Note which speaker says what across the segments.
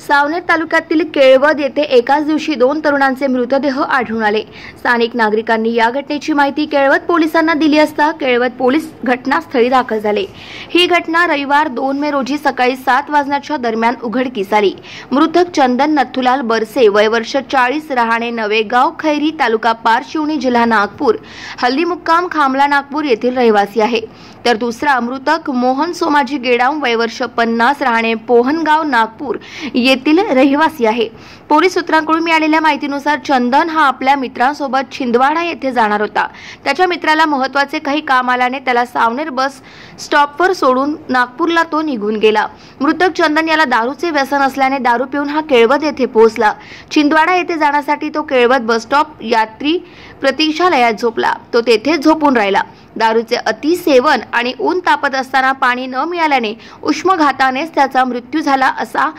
Speaker 1: सावनेर तालुक्यातील केळवद येथे एकाच दिवशी 2 तरुणांचे मृतदेह आढळून आले। स्थानिक नागरिकांनी या घटनेची माहिती केळवद पोलिसांना दिली असता केळवद पोलीस घटनास्थळी दाखल झाले। ही घटना रविवार 2 मे रोजी सकाळी 7 वाजण्याच्या दरम्यान उघडकीस आली। मृतक चंदन नथुलाल बरसे, वय वर्ष 40, राहणे नवेगाव खैरी, तालुका पारशिवनी, जिल्हा नागपूर, हल्ली मुक्काम खामला नागपूर येथील रहिवासी आहे। तर दुसरा मृतक मोहन सोमाजी गेडाम, वय वर्ष 50, राहणे पोहनगाव, नागपूर येथील रहिवासी आहे। पोलीस सूत्रांकडून मिळालेल्या माहितीनुसार चंदन हा आपल्या मित्रांसोबत छिंदवाडा येथे जाणार होता। त्याच्या मित्राला महत्त्वाचे काही काम आल्याने त्याला सावनेर बस स्टॉपवर सोडून नागपूरला तो निघून गेला। मृतक चंदन याला दारूचे व्यसन असल्याने दारू पिऊन हा केळवद येथे पोहोचला। छिंदवाडा येथे जाण्यासाठी तो केळवद बस स्टॉप यात्री प्रतीक्षालयात झोपला। तो तेथेच झोपून राहिला। दारूचे अतिसेवन आणि ऊन तापत असताना पाणी न मिळाल्याने उष्माघातानेच त्याचा मृत्यू झाला असा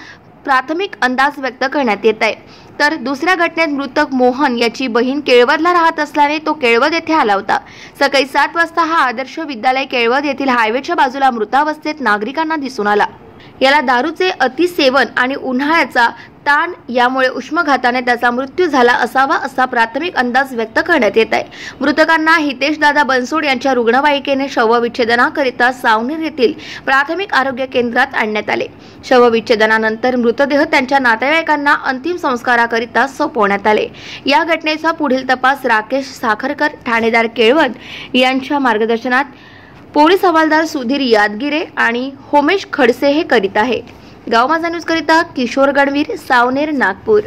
Speaker 1: प्राथमिक अंदाज व्यक्त करण्यात येत आहे। तर दुसऱ्या घटनेत मृतक मोहन याची बहीण केळवदला राहत असल्याने तो केळवद येथे आला होता। सकाळी 7 वाजता हा आदर्श विद्यालय केळवद येथील हायवेच्या बाजूला मृतावस्थेत नागरिकांना दिसून आला। याला दारूचे अतिसेवन आणि उन्हाळ्याचा ताण यामुळे उष्माघाताने त्याचा मृत्यू झाला असावा असा प्राथमिक अंदाज व्यक्त करण्यात येत आहे। मृतकांना हितेश दादा बनसोड यांच्या रुग्णवाहिकेने शवविच्छेदनाकरिता सावनेर येथील प्राथमिक आरोग्य केंद्रात आणण्यात आले। शवविच्छेदनानंतर मृतदेह त्यांच्या नातेवाईकांना अंतिम संस्काराकरिता सोपवण्यात आले। या घटनेचा पुढील तपास राकेश साखरकर, ठाणेदार केळवद यांच्या मार्गदर्शनात पोलीस हवालदार सुधीर यादगिरे आणि होमेश खडसे हे करीत आहे। गाव माझा न्यूज करिता किशोर गणवीर, सावनेर, नागपूर।